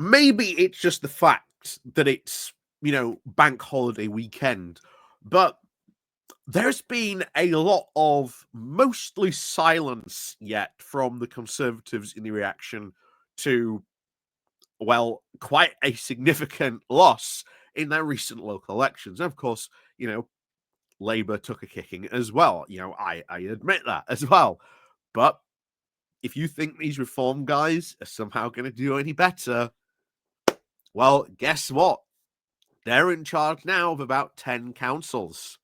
maybe it's just the fact that it's, bank holiday weekend, but there's been a lot of mostly silence yet from the Conservatives in the reaction to, well, quite a significant loss in their recent local elections. And of course, Labour took a kicking as well. I admit that as well. But if you think these reform guys are somehow going to do any better, well, guess what? They're in charge now of about 10 councils.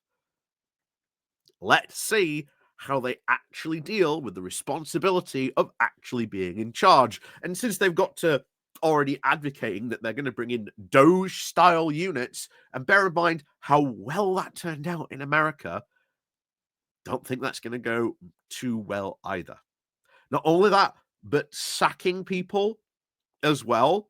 Let's see how they actually deal with the responsibility of actually being in charge. And since they've got to already advocating that they're going to bring in Doge-style units, and bear in mind how well that turned out in America, don't think that's going to go too well either. Not only that, but sacking people as well.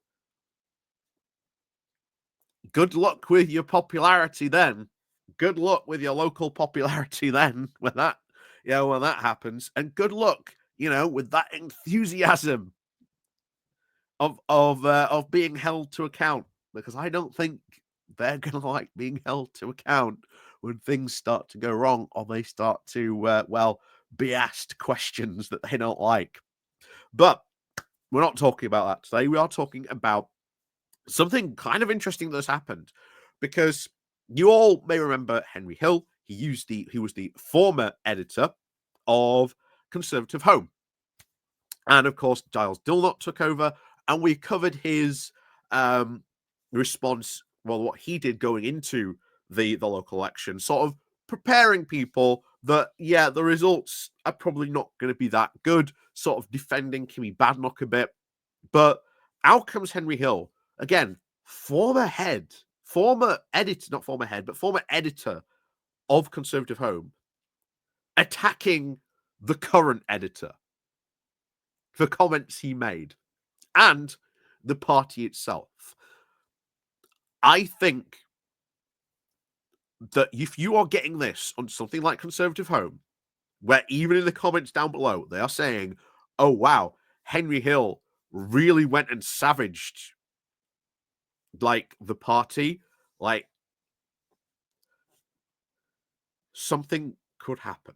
Good luck with your popularity then. Good luck with your local popularity then when that happens. And good luck, with that enthusiasm of being held to account, because I don't think they're going to like being held to account when things start to go wrong or they start to, be asked questions that they don't like. But we're not talking about that today. We are talking about something kind of interesting that's happened, because you all may remember Henry Hill. He was the former editor of Conservative Home. And of course, Giles Dillnot took over, and we covered his response, well, what he did going into the local election, sort of preparing people that, the results are probably not going to be that good, sort of defending Kimmy Badenoch a bit. But out comes Henry Hill, again, former editor of Conservative Home, attacking the current editor for comments he made and the party itself. I think that if you are getting this on something like Conservative Home, where even in the comments down below, they are saying, oh, wow, Henry Hill really went and savaged, the party, something could happen.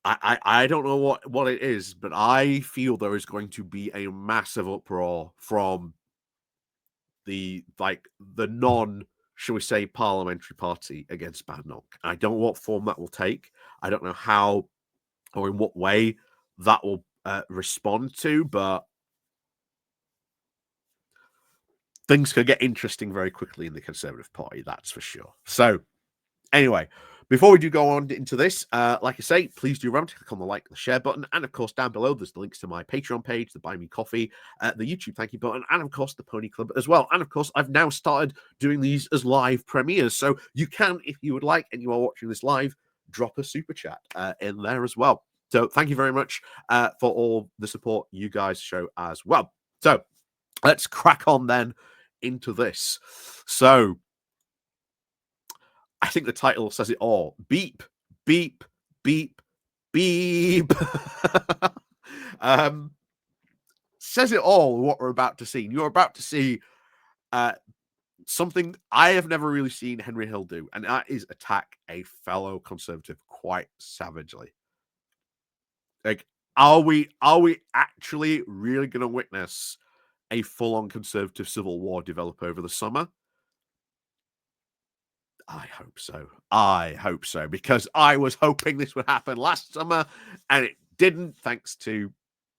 I don't know what it is, but I feel there is going to be a massive uproar from the non, shall we say, parliamentary party against Badenoch. I don't know what form that will take. I don't know how or in what way that will respond to, but things could get interesting very quickly in the Conservative Party, that's for sure. So, anyway, before we do go on into this, like I say, please do remember to click on the like, the share button, and of course, down below, there's the links to my Patreon page, the Buy Me Coffee, the YouTube thank you button, and of course, the Pony Club as well. And of course, I've now started doing these as live premieres, so you can, if you would like, and you are watching this live, drop a super chat in there as well. So thank you very much for all the support you guys show as well. So let's crack on then into this. So I think the title says it all. Beep, beep, beep, beep. Says it all, what we're about to see. You're about to see something I have never really seen Henry Hill do, and that is attack a fellow Conservative quite savagely. Are we actually really going to witness a full-on Conservative civil war develop over the summer? I hope so, because I was hoping this would happen last summer, and it didn't, thanks to,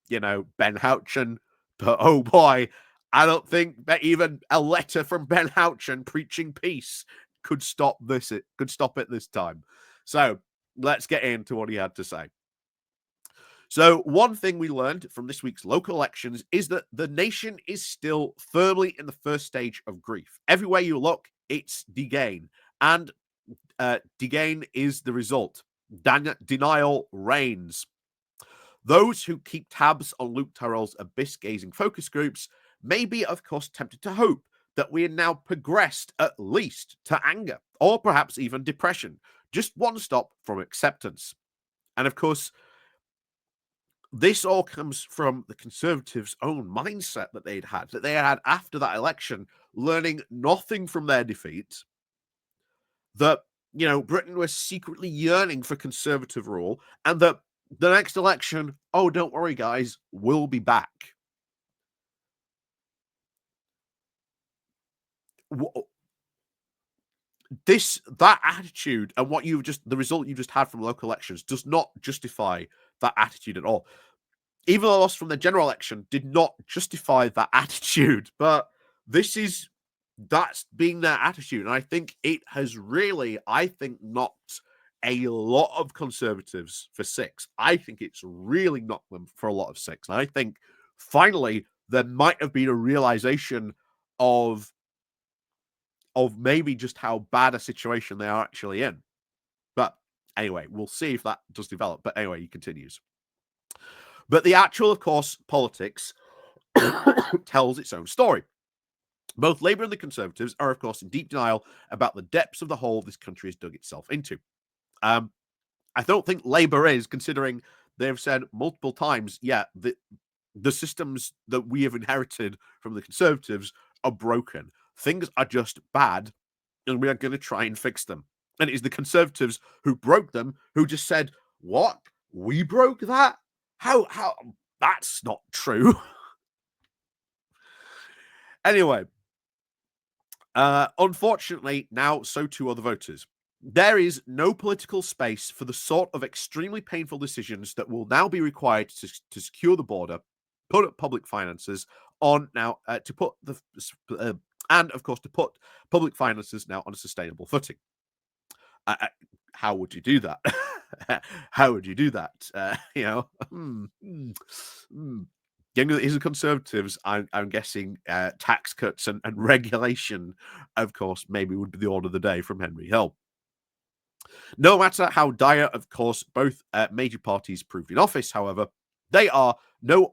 Ben Houchen. But oh boy, I don't think that even a letter from Ben Houchen preaching peace could stop it this time. So let's get into what he had to say. So one thing we learned from this week's local elections is that the nation is still firmly in the first stage of grief. Everywhere you look, it's degain. And degain is the result. Denial reigns. Those who keep tabs on Luke Tyrrell's abyss-gazing focus groups may be, of course, tempted to hope that we are now progressed at least to anger, or perhaps even depression, just one stop from acceptance. And of course, this all comes from the Conservatives' own mindset that they had after that election, learning nothing from their defeat, that, Britain was secretly yearning for Conservative rule, and that the next election, oh, don't worry, guys, we'll be back. That attitude and the result you just had from local elections does not justify that attitude at all. Even the loss from the general election did not justify that attitude, but that's being their attitude. And I think it has really, knocked a lot of Conservatives for six. I think it's really knocked them for a lot of six. And I think finally there might have been a realization of maybe just how bad a situation they are actually in. But anyway, we'll see if that does develop. But anyway, he continues. But the actual, of course, politics tells its own story. Both Labour and the Conservatives are, of course, in deep denial about the depths of the hole this country has dug itself into. I don't think Labour is, considering they've said multiple times, the systems that we have inherited from the Conservatives are broken. Things are just bad, and we are going to try and fix them. And it is the Conservatives who broke them, who just said, "What? We broke that? How? That's not true." Anyway, unfortunately, now so too are the voters. There is no political space for the sort of extremely painful decisions that will now be required to secure the border, put up public finances on now to put the and of course to put public finances now on a sustainable footing. How would you do that? How would you do that? He's the Conservatives. I'm guessing tax cuts and regulation, of course, maybe would be the order of the day from Henry Hill. No matter how dire, of course, both major parties proved in office, however, they are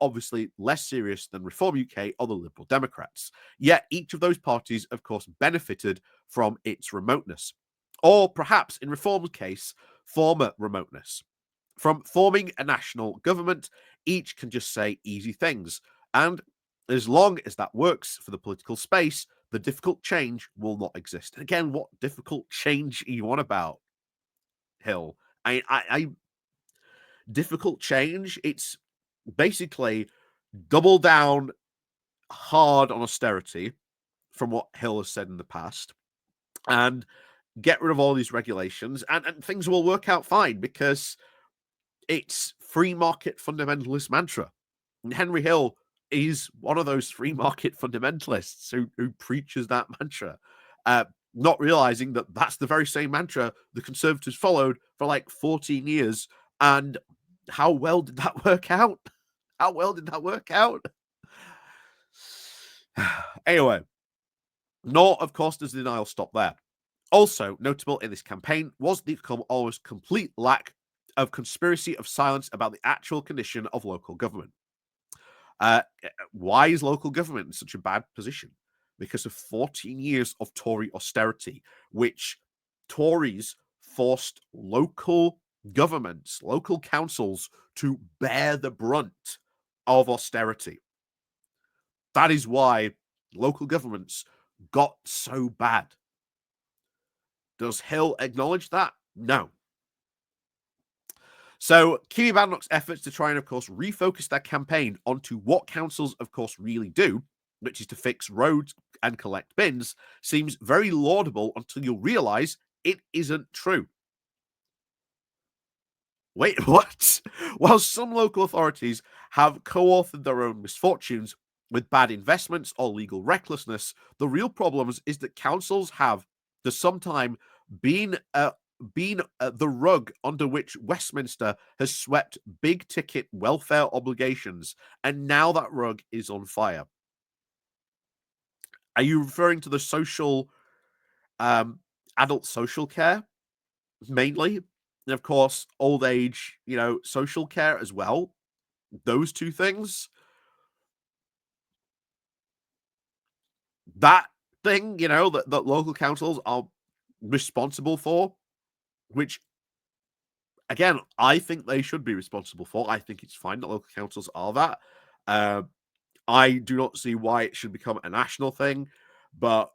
obviously less serious than Reform UK or the Liberal Democrats. Yet each of those parties, of course, benefited from its remoteness. Or perhaps, in Reform's case, former remoteness. From forming a national government, each can just say easy things. And as long as that works for the political space, the difficult change will not exist. And again, what difficult change are you on about, Hill? I difficult change. It's basically double down hard on austerity, from what Hill has said in the past, and get rid of all these regulations, and things will work out fine because it's free market fundamentalist mantra. And Henry Hill is one of those free market fundamentalists who preaches that mantra, not realizing that that's the very same mantra the Conservatives followed for like 14 years. And how well did that work out? How well did that work out? Anyway, nor, of course, does the denial stop there. Also notable in this campaign was the almost complete lack of conspiracy of silence about the actual condition of local government. Why is local government in such a bad position? Because of 14 years of Tory austerity, which Tories forced local governments, local councils to bear the brunt of austerity. That is why local governments got so bad. Does Hill acknowledge that? No. So Keir Badenoch's efforts to try and, of course, refocus their campaign onto what councils, of course, really do, which is to fix roads and collect bins, seems very laudable until you realise it isn't true. Wait, what? While some local authorities have co-authored their own misfortunes with bad investments or legal recklessness, the real problems is that councils have, for some time, been the rug under which Westminster has swept big-ticket welfare obligations, and now that rug is on fire. Are you referring to the social, adult social care, mainly? And of course, old age, social care as well. Those two things. That thing, that local councils are responsible for, which again, I think they should be responsible for. I think it's fine that local councils are that. Uh, I do not see why it should become a national thing, but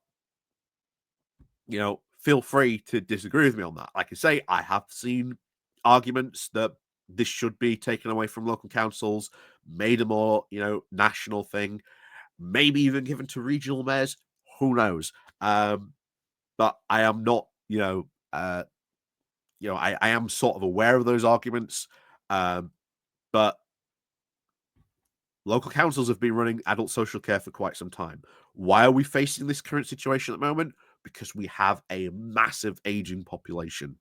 feel free to disagree with me on that. Like I say, I have seen arguments that this should be taken away from local councils, made a more, national thing, maybe even given to regional mayors. Who knows? But I am not, I am sort of aware of those arguments. But local councils have been running adult social care for quite some time. Why are we facing this current situation at the moment? Because we have a massive aging population,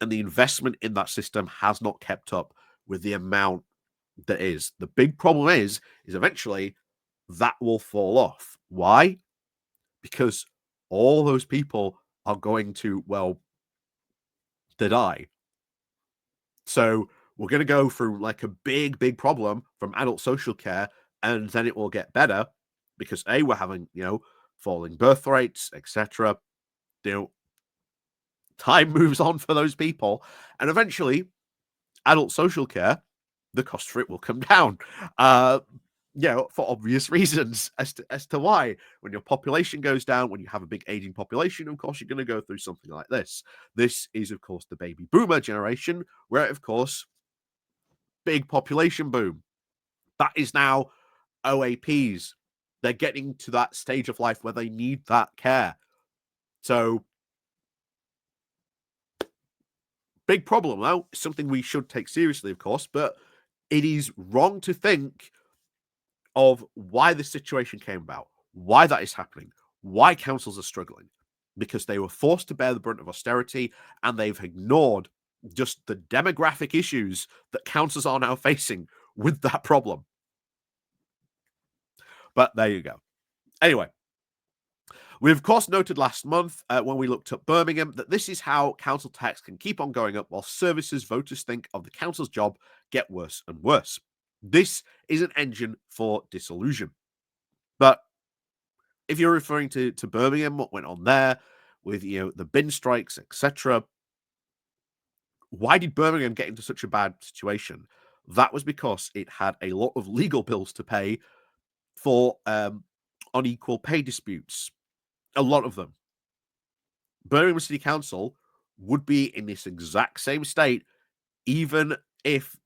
and the investment in that system has not kept up with the amount that is. The big problem is eventually that will fall off. Why? Because all those people are going to, well, to die. So we're going to go through like a big problem from adult social care, and then it will get better because we're having, falling birth rates, etc. You know, time moves on for those people, and eventually adult social care, the cost for it will come down. For obvious reasons as to why. When your population goes down, when you have a big aging population, of course, you're going to go through something like this. This is, of course, the baby boomer generation, where, of course, big population boom. That is now OAPs. They're getting to that stage of life where they need that care. So, big problem, though. Something we should take seriously, of course, but it is wrong to think of why this situation came about, why that is happening, why councils are struggling, because they were forced to bear the brunt of austerity and they've ignored just the demographic issues that councils are now facing with that problem. But there you go. Anyway, we of course noted last month when we looked at Birmingham that this is how council tax can keep on going up while services voters think of the council's job get worse and worse. This is an engine for disillusion. But if you're referring to Birmingham, what went on there with the bin strikes, etc., why did Birmingham get into such a bad situation? That was because it had a lot of legal bills to pay for unequal pay disputes. A lot of them. Birmingham City Council would be in this exact same state, even if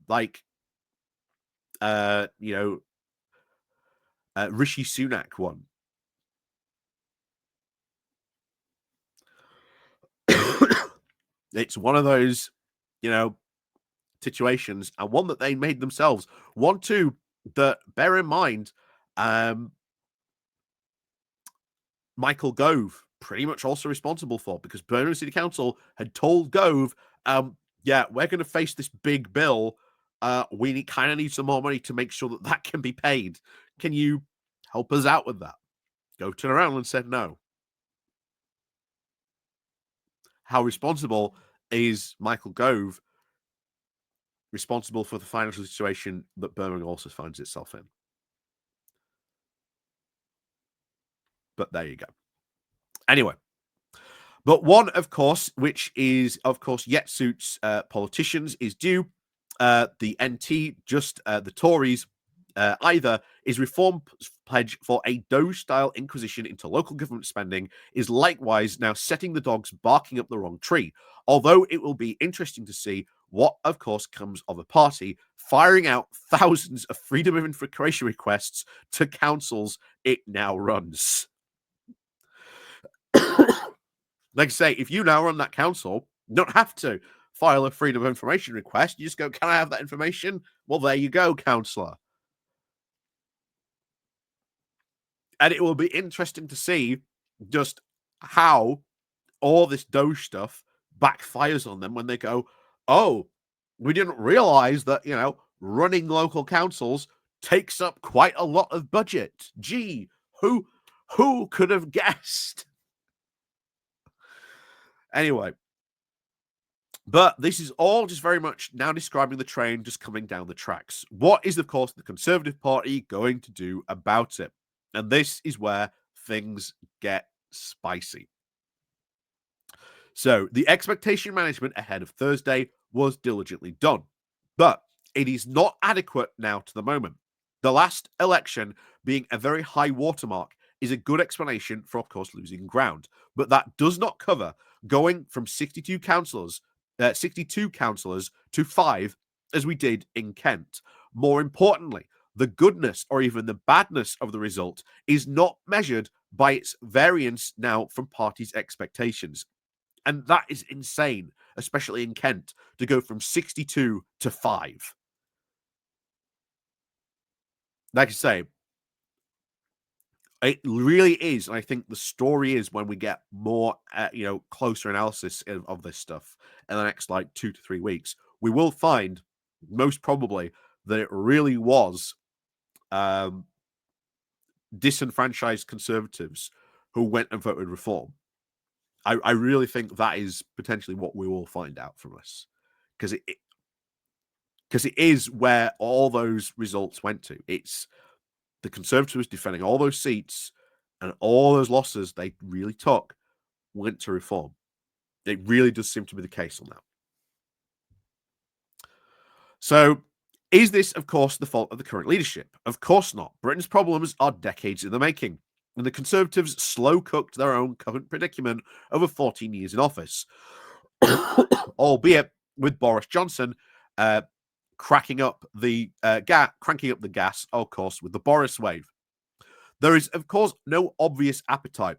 Rishi Sunak won. It's one of those, situations, and one that they made themselves. One, too, that, bear in mind, Michael Gove pretty much also responsible for, because Birmingham City Council had told Gove, we're going to face this big bill. We kind of need some more money to make sure that can be paid. Can you help us out with that? Gove turned around and said no. How responsible is Michael Gove responsible for the financial situation that Birmingham also finds itself in? But there you go. Anyway, but one, of course, which is, of course, yet suits politicians, is due. The NT, just the Tories, either is reform pledge for a Doge-style inquisition into local government spending is likewise now setting the dogs barking up the wrong tree. Although it will be interesting to see what, of course, comes of a party firing out thousands of freedom of information requests to councils it now runs. Like I say, if you now run that council, you don't have to file a freedom of information request. You just go, can I have that information? Well, there you go, councillor. And it will be interesting to see just how all this Doge stuff backfires on them when they go, oh, we didn't realize that, running local councils takes up quite a lot of budget. Gee, who could have guessed? Anyway, but this is all just very much now describing the train just coming down the tracks. What is, of course, the Conservative Party going to do about it? And this is where things get spicy. So, the expectation management ahead of Thursday was diligently done. But it is not adequate now to the moment. The last election being a very high watermark is a good explanation for, of course, losing ground. But that does not cover going from 62 councillors to 5, as we did in Kent. More importantly, the goodness or even the badness of the result is not measured by its variance now from parties' expectations. And that is insane, especially in Kent, to go from 62 to 5. Like I say, it really is. And I think the story is when we get more, closer analysis of this stuff in the next like 2 to 3 weeks, we will find most probably that it really was disenfranchised conservatives who went and voted reform. I really think that is potentially what we will find out from this, because it is where all those results went to. It's the Conservatives defending all those seats, and all those losses they really took went to reform. It really does seem to be the case on that. So, is this, of course, the fault of the current leadership? Of course not. Britain's problems are decades in the making, and the Conservatives slow cooked their own current predicament over 14 years in office, albeit with Boris Johnson cranking up the gas, of course, with the Boris wave. There is, of course, no obvious appetite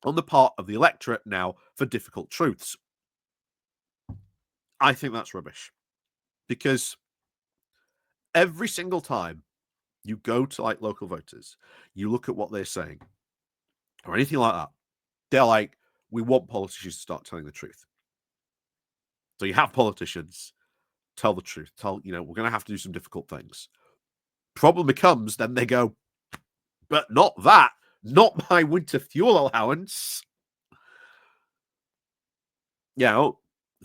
on the part of the electorate now for difficult truths. I think that's rubbish, because every single time you go to like local voters, you look at what they're saying or anything like that, they're like, we want politicians to start telling the truth. So you have politicians tell the truth, we're going to have to do some difficult things. Problem becomes, then they go, but not that, not my winter fuel allowance.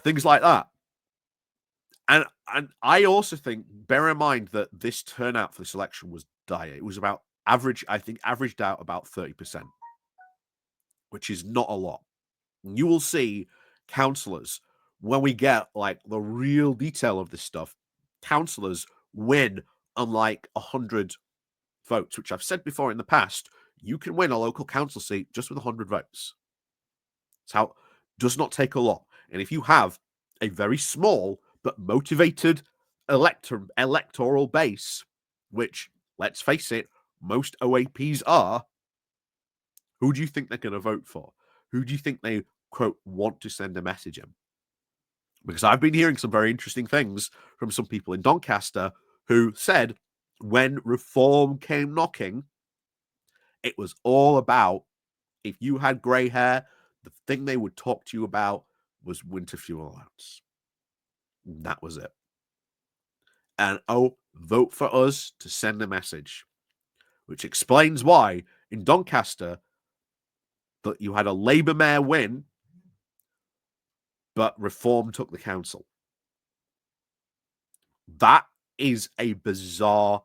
Things like that. And I also think, bear in mind that this turnout for this election was dire. It was about averaged out about 30%, which is not a lot. You will see councillors, when we get like the real detail of this stuff, councillors win on like 100 votes, which I've said before in the past. You can win a local council seat just with 100 votes. So does not take a lot. And if you have a very small but motivated electoral base, which, let's face it, most OAPs are, who do you think they're going to vote for? Who do you think they, quote, want to send a message in? Because I've been hearing some very interesting things from some people in Doncaster who said when reform came knocking, it was all about, if you had grey hair, the thing they would talk to you about was winter fuel allowance. And that was it. And vote for us to send a message, which explains why in Doncaster that you had a Labour mayor win, but Reform took the council. That is a bizarre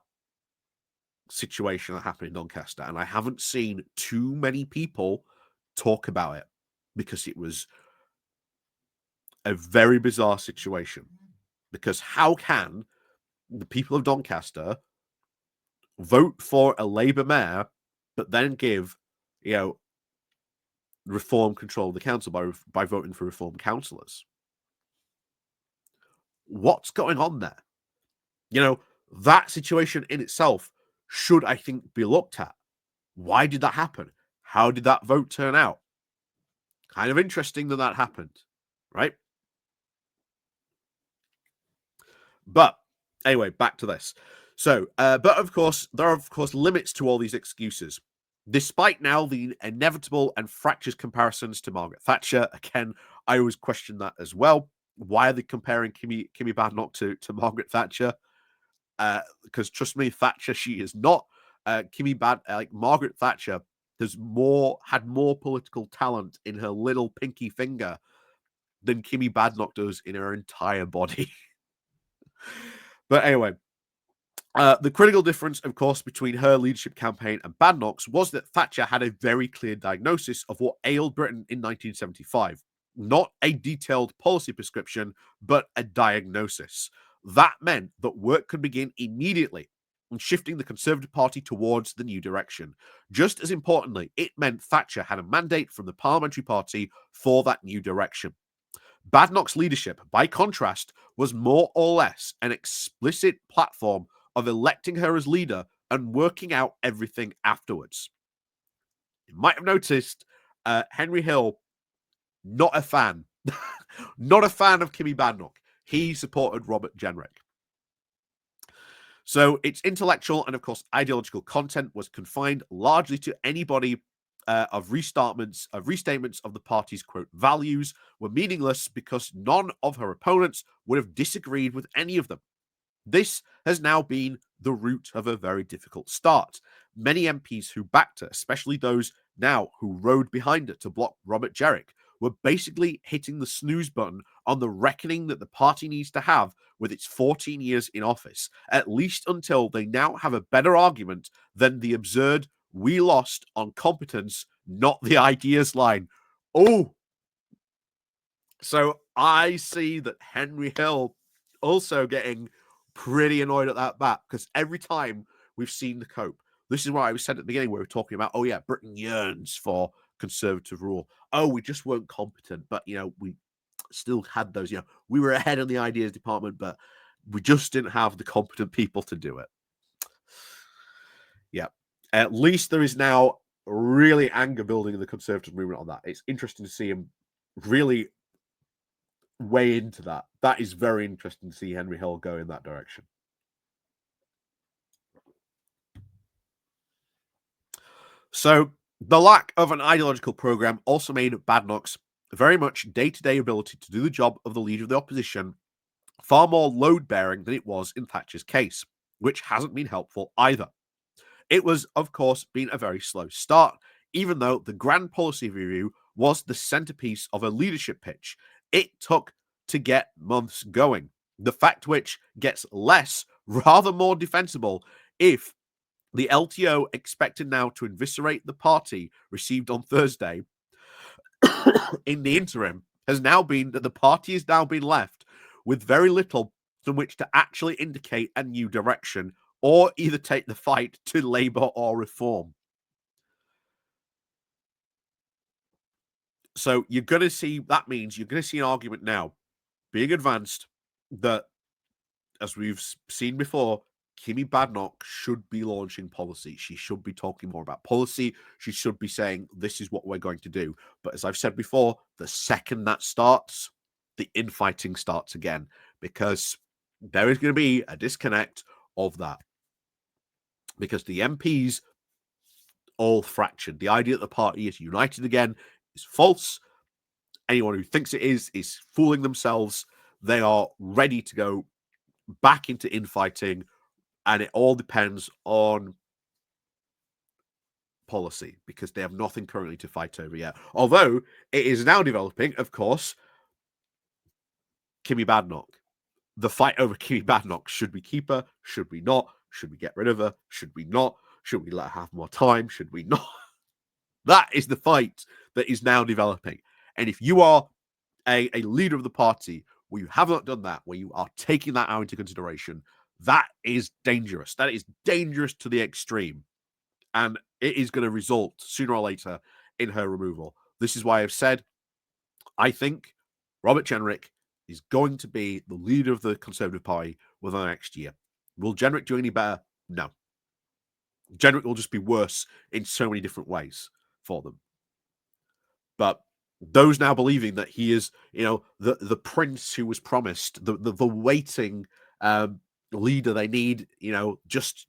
situation that happened in Doncaster, and I haven't seen too many people talk about it because it was a very bizarre situation. Because how can the people of Doncaster vote for a Labour mayor, but then give, Reform control of the council by voting for Reform councillors? What's going on there? That situation in itself should, I think, be looked at. Why did that happen? How did that vote turn out? Kind of interesting that happened, right? But anyway, back to this. So, but of course, there are, limits to all these excuses. Despite now the inevitable and fractious comparisons to Margaret Thatcher, again, I always question that as well. Why are they comparing Kimmy Badenoch to Margaret Thatcher? Because trust me, Thatcher, she is not. Margaret Thatcher had more political talent in her little pinky finger than Kimmy Badenoch does in her entire body. But anyway, the critical difference, of course, between her leadership campaign and Badenoch's was that Thatcher had a very clear diagnosis of what ailed Britain in 1975. not a detailed policy prescription, but a diagnosis. That meant that work could begin immediately on shifting the Conservative Party towards the new direction. Just as importantly, it meant Thatcher had a mandate from the Parliamentary Party for that new direction. Badenoch's leadership, by contrast, was more or less an explicit platform of electing her as leader and working out everything afterwards. You might have noticed Henry Hill, not a fan. Not a fan of Kimmy Badenoch. He supported Robert Jenrick. So its intellectual and, of course, ideological content was confined largely to anybody of restatements of the party's, quote, values were meaningless because none of her opponents would have disagreed with any of them. This has now been the root of a very difficult start. Many MPs who backed her, especially those now who rode behind her to block Robert Jenrick, were basically hitting the snooze button on the reckoning that the party needs to have with its 14 years in office, at least until they now have a better argument than the absurd "we lost on competence, not the ideas" line. Oh, so I see that Henry Hill also getting pretty annoyed at that back, because every time we've seen the cope, this is what I was said at the beginning, where we were talking about, oh yeah, Britain yearns for conservative rule. Oh, we just weren't competent, but we still had those, we were ahead in the ideas department, but we just didn't have the competent people to do it. Yeah. At least there is now really anger building in the conservative movement on that. It's interesting to see him really weigh into that. That is very interesting to see Henry Hill go in that direction. So the lack of an ideological program also made Badenoch's very much day-to-day ability to do the job of the leader of the opposition far more load-bearing than it was in Thatcher's case, which hasn't been helpful either. It was, of course, been a very slow start, even though the Grand Policy Review was the centerpiece of a leadership pitch. It took to get months going, the fact which gets less, rather more defensible, if the LTO expected now to eviscerate the party received on Thursday in the interim has now been that the party has now been left with very little from which to actually indicate a new direction or either take the fight to Labour or Reform. So you're going to see, that means you're going to see an argument now being advanced that, as we've seen before, Kimmy Badenoch should be launching policy. She should be talking more about policy. She should be saying, this is what we're going to do. But as I've said before, the second that starts, the infighting starts again, because there is going to be a disconnect of that. Because the MPs all fractured. The idea that the party is united again is false. Anyone who thinks it is fooling themselves. They are ready to go back into infighting, and it all depends on policy because they have nothing currently to fight over yet. Although it is now developing, of course, Kimmy Badenoch. The fight over Kimmy Badenoch. Should we keep her? Should we not? Should we get rid of her? Should we not? Should we let her have more time? Should we not? That is the fight that is now developing. And if you are a leader of the party where you have not done that, where you are taking that out into consideration, that is dangerous. That is dangerous to the extreme. And it is going to result sooner or later in her removal. This is why I've said, I think Robert Jenrick is going to be the leader of the Conservative Party within the next year. Will Jenrick do any better? No. Jenrick will just be worse in so many different ways for them. But those now believing that he is, the prince who was promised, the waiting leader they need, just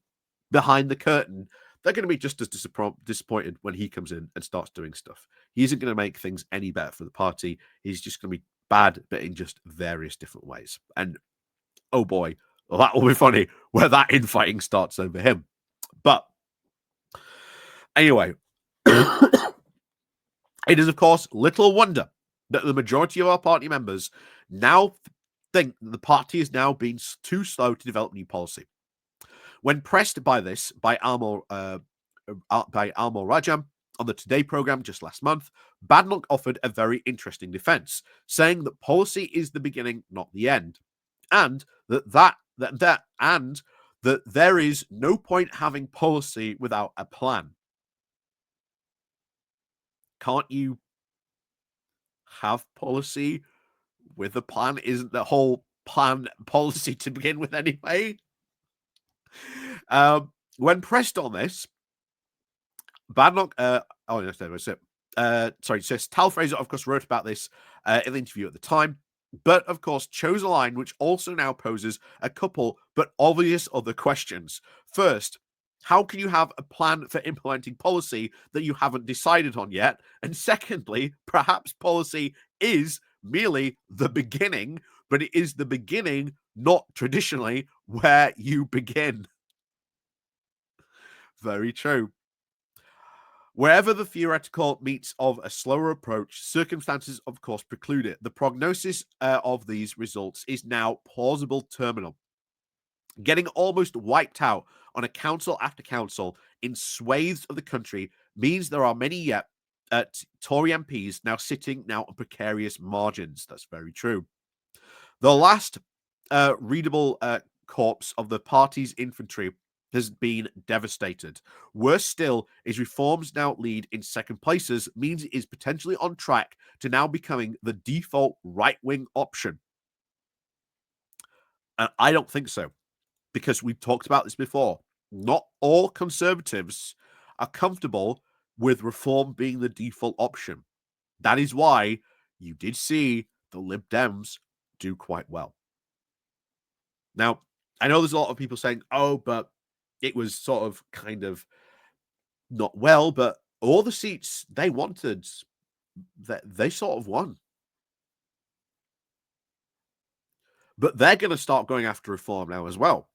behind the curtain, they're going to be just as disappointed when he comes in and starts doing stuff. He isn't going to make things any better for the party. He's just going to be bad, but in just various different ways. And oh boy, well, that will be funny where that infighting starts over him. But anyway, it is, of course, little wonder that the majority of our party members now think that the party is now being too slow to develop new policy. When pressed by this by Almor Rajam, On the Today programme just last month, Badenoch offered a very interesting defence, saying that policy is the beginning, not the end, and that there is no point having policy without a plan. Can't you have policy with a plan? Isn't the whole plan policy to begin with anyway? When pressed on this, Badenoch, oh, yes, there was it. Sorry, so Tal Fraser, of course, wrote about this in the interview at the time, but of course chose a line which also now poses a couple but obvious other questions. First, how can you have a plan for implementing policy that you haven't decided on yet? And secondly, perhaps policy is merely the beginning, but it is the beginning, not traditionally where you begin. Very true. Wherever the theoretical meets of a slower approach, circumstances, of course, preclude it. The prognosis of these results is now plausible terminal. Getting almost wiped out on a council after council in swathes of the country means there are many yet Tory MPs now sitting on precarious margins. That's very true. The last readable corpse of the party's infantry has been devastated. Worse still is reforms now lead in second places means it is potentially on track to now becoming the default right-wing option. And I don't think so, because we've talked about this before. Not all conservatives are comfortable with reform being the default option. That is why you did see the Lib Dems do quite well. Now, I know there's a lot of people saying, oh, but it was sort of kind of not well, but all the seats they wanted, they sort of won. But they're going to start going after reform now as well.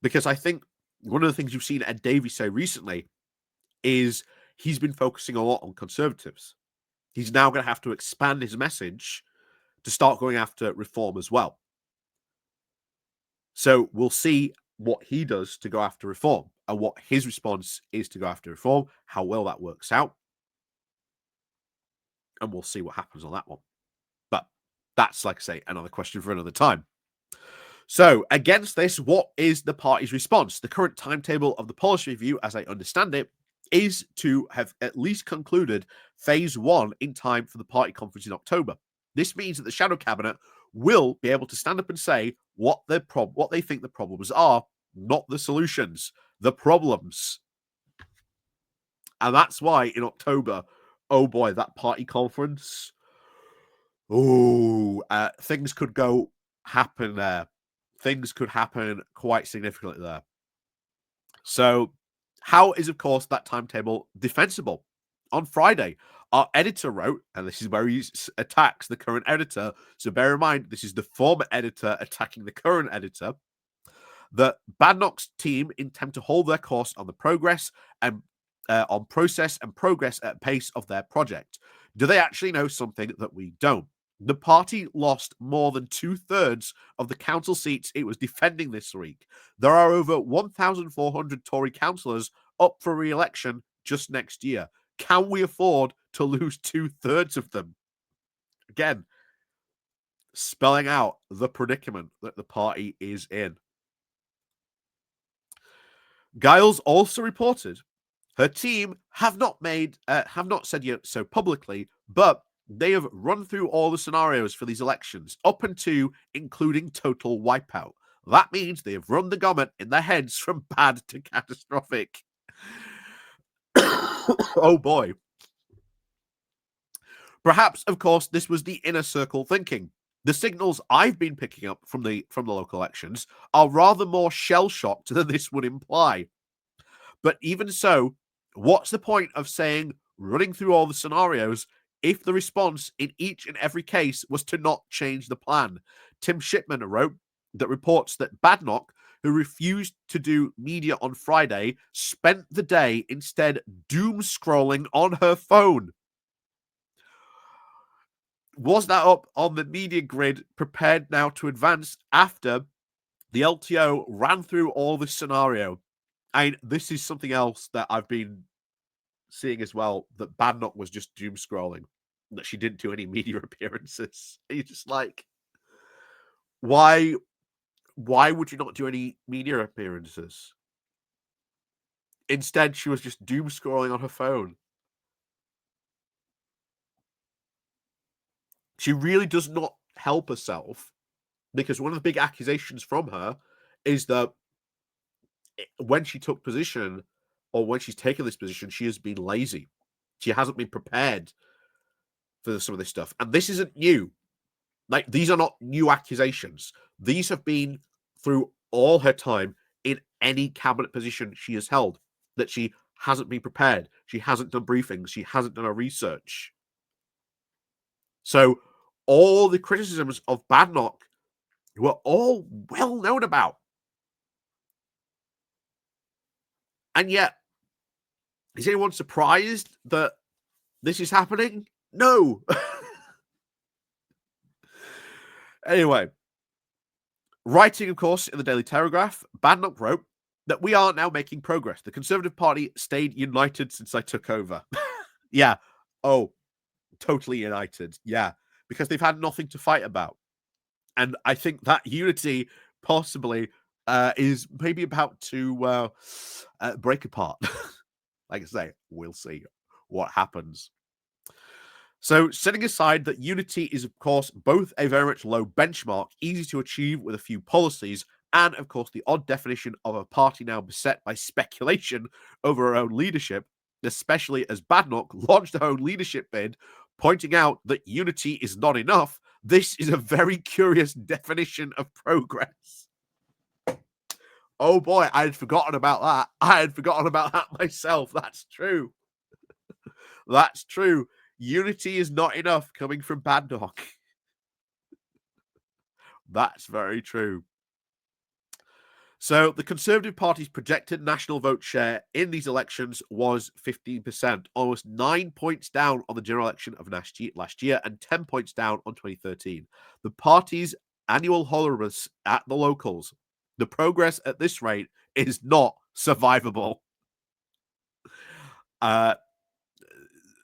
Because I think one of the things you've seen Ed Davey say recently is he's been focusing a lot on conservatives. He's now going to have to expand his message to start going after reform as well. So we'll see what he does to go after reform and what his response is to go after reform, how well that works out. And we'll see what happens on that one. But that's, like I say, another question for another time. So against this, what is the party's response? The current timetable of the policy review, as I understand it, is to have at least concluded phase one in time for the party conference in October. This means that the shadow cabinet will be able to stand up and say what they think the problems are, not the solutions, the problems. And that's why in October, oh boy, that party conference, things could happen there. Things could happen quite significantly there. So how is, of course, that timetable defensible? On Friday, our editor wrote, and this is where he attacks the current editor, so bear in mind, this is the former editor attacking the current editor, that Badenoch's team intend to hold their course on the progress and on process and progress at pace of their project. Do they actually know something that we don't? The party lost more than 2/3 of the council seats it was defending this week. There are over 1,400 Tory councillors up for re-election just next year. Can we afford to lose 2/3 of them? Again, spelling out the predicament that the party is in. Giles also reported her team have not said yet so publicly, but they have run through all the scenarios for these elections, up until including total wipeout. That means they have run the gamut in their heads from bad to catastrophic. Oh boy. Perhaps, of course, this was the inner circle thinking. The signals I've been picking up from the local elections are rather more shell-shocked than this would imply. But even so, what's the point of saying running through all the scenarios if the response in each and every case was to not change the plan? Tim Shipman wrote that reports that Badenoch, who refused to do media on Friday, spent the day instead doom scrolling on her phone. Was that up on the media grid, prepared now to advance after the LTO ran through all this scenario? And this is something else that I've been seeing as well that Badnock was just doom scrolling, that she didn't do any media appearances. And you're just like, why? Why would you not do any media appearances? Instead, she was just doom scrolling on her phone. She really does not help herself because one of the big accusations from her is that when she took position or when she's taken this position, she has been lazy. She hasn't been prepared for some of this stuff. And this isn't new. Like, these are not new accusations. These have been through all her time in any cabinet position she has held, that she hasn't been prepared. She hasn't done briefings. She hasn't done her research. So all the criticisms of Badnock were all well known about. And yet, is anyone surprised that this is happening? No. Anyway, writing, of course, in the Daily Telegraph, Badnock wrote that we are now making progress. The Conservative Party stayed united since I took over. Yeah. Oh, totally united. Yeah. Because they've had nothing to fight about. And I think that unity possibly is maybe about to break apart. Like I say, we'll see what happens. So, setting aside that unity is, of course, both a very much low benchmark, easy to achieve with a few policies, and, of course, the odd definition of a party now beset by speculation over her own leadership, especially as Badnock launched her own leadership bid, pointing out that unity is not enough, this is a very curious definition of progress. Oh boy, I had forgotten about that. I had forgotten about that myself. That's true. That's true. Unity is not enough coming from Badnock. That's very true. So the Conservative Party's projected national vote share in these elections was 15%, almost 9 points down on the general election of last year and 10 points down on 2013. The party's annual holograms at the locals. The progress at this rate is not survivable.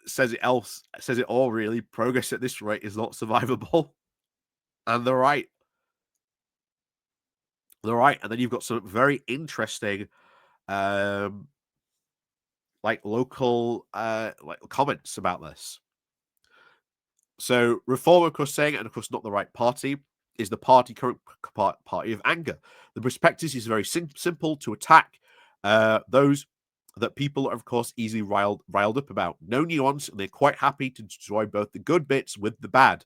Says it all really. Progress at this rate is not survivable. And they're right. They're right. And then you've got some very interesting like local like comments about this. So Reform, of course, saying, and of course not the right party, is the current party of anger. The prospectus is very simple to attack those that people are, of course, easily riled up about. No nuance, and they're quite happy to destroy both the good bits with the bad.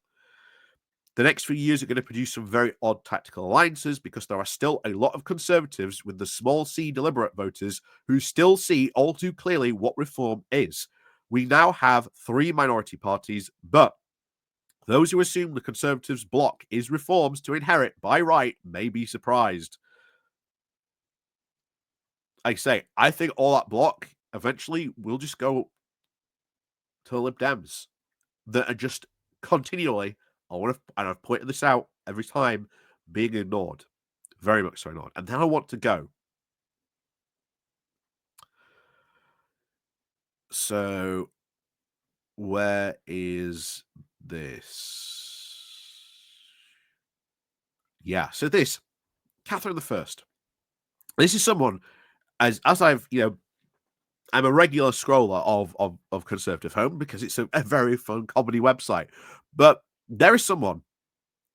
The next few years are going to produce some very odd tactical alliances because there are still a lot of Conservatives with the small c deliberate voters who still see all too clearly what reform is. We now have 3 minority parties, but those who assume the Conservatives' bloc is reforms to inherit by right may be surprised. Like I say, I think all that bloc eventually will just go to the Lib Dems that are just continually, and I've pointed this out every time, being ignored. Very much so ignored. And then I want to go. So, where is this? Yeah, so this, Catherine I. This is someone, as I've, I'm a regular scroller of Conservative Home because it's a very fun comedy website. But there is someone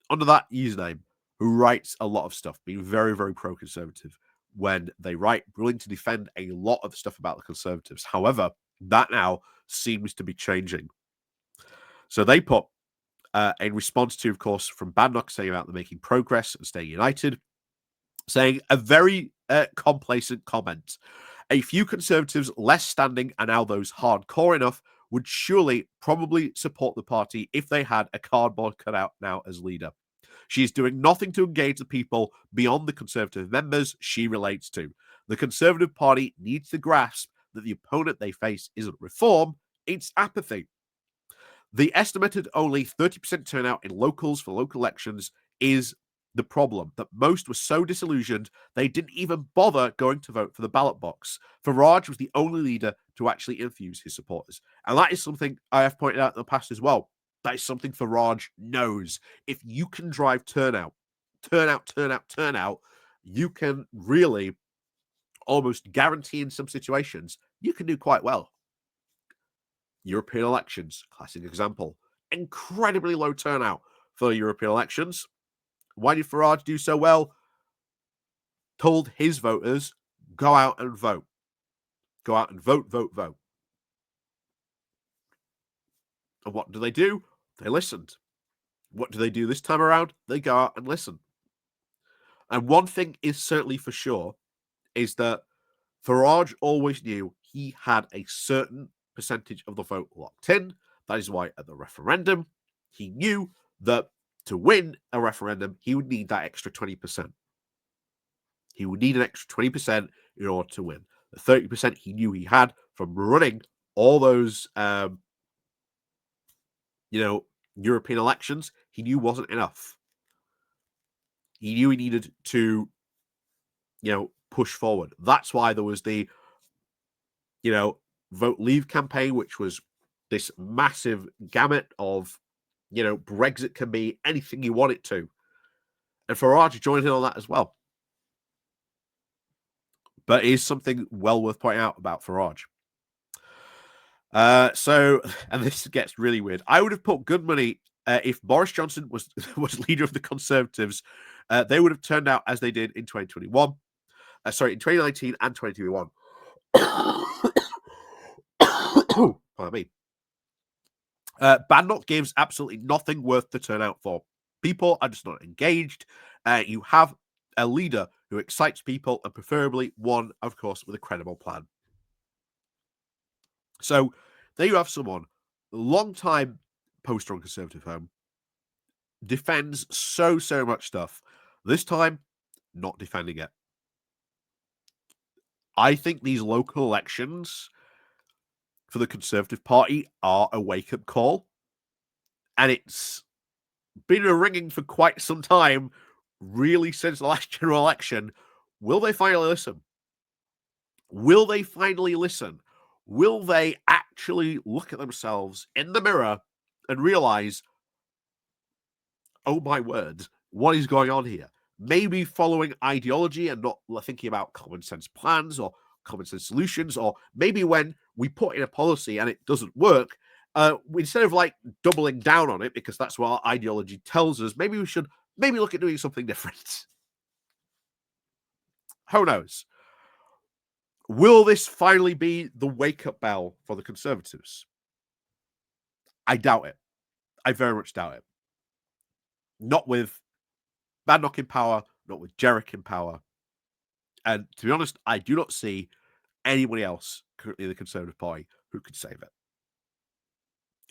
under that username who writes a lot of stuff, being very, very pro-conservative when they write, willing to defend a lot of stuff about the Conservatives. However, that now seems to be changing. So they put, in response to, of course, from Badnock saying about them making progress and staying united, saying a very complacent comment. A few Conservatives less standing and now those hardcore enough would surely probably support the party if they had a cardboard cutout now as leader. She is doing nothing to engage the people beyond the Conservative members she relates to. The Conservative Party needs to grasp that the opponent they face isn't reform, it's apathy. The estimated only 30% turnout in locals for local elections is the problem that most were so disillusioned they didn't even bother going to vote for the ballot box. Farage was the only leader to actually infuse his supporters. And that is something I have pointed out in the past as well. That is something Farage knows. If you can drive turnout, you can really almost guarantee in some situations you can do quite well. European elections, classic example. Incredibly low turnout for European elections. Why did Farage do so well? Told his voters, go out and vote. Go out and vote, vote, vote. And what do? They listened. What do they do this time around? They go out and listen. And one thing is certainly for sure is that Farage always knew he had a certain percentage of the vote locked in. That is why at the referendum, he knew that to win a referendum, he would need that extra 20%. He would need an extra 20% in order to win. The 30% he knew he had from running all those, European elections, he knew wasn't enough. He knew he needed to, push forward. That's why there was the, Vote Leave campaign, which was this massive gamut of, Brexit can be anything you want it to. And Farage joined in on that as well. But it is something well worth pointing out about Farage. And this gets really weird. I would have put good money if Boris Johnson was leader of the Conservatives. They would have turned out as they did in 2021. In 2019 and 2021. Pardon me. Badnock gives absolutely nothing worth to turn out for. People are just not engaged. You have a leader who excites people, and preferably one, of course, with a credible plan. So there you have someone, long-time poster on Conservative Home, defends so much stuff. This time, not defending it. I think these local elections for the Conservative Party are a wake-up call. And it's been a ringing for quite some time, really since the last general election. Will they finally listen? Will they finally listen? Will they actually look at themselves in the mirror and realize, oh my word, what is going on here? Maybe following ideology and not thinking about common sense plans or common sense solutions, or maybe when we put in a policy and it doesn't work, instead of doubling down on it because that's what our ideology tells us, maybe we should look at doing something different. Who knows? Will this finally be the wake-up bell for the Conservatives? I doubt it. I very much doubt it. Not with Badnock in power, not with Jerrick in power. And to be honest, I do not see anybody else currently in the Conservative Party who could save it.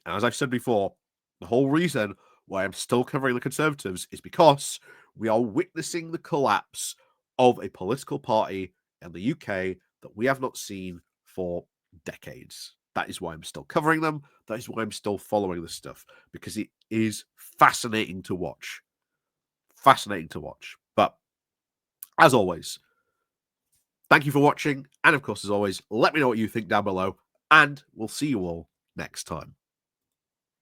And as I've said before, the whole reason why I'm still covering the Conservatives is because we are witnessing the collapse of a political party in the UK that we have not seen for decades. That is why I'm still covering them. That is why I'm still following this stuff, because it is fascinating to watch. Fascinating to watch. But as always, thank you for watching. And of course, as always, let me know what you think down below. And we'll see you all next time.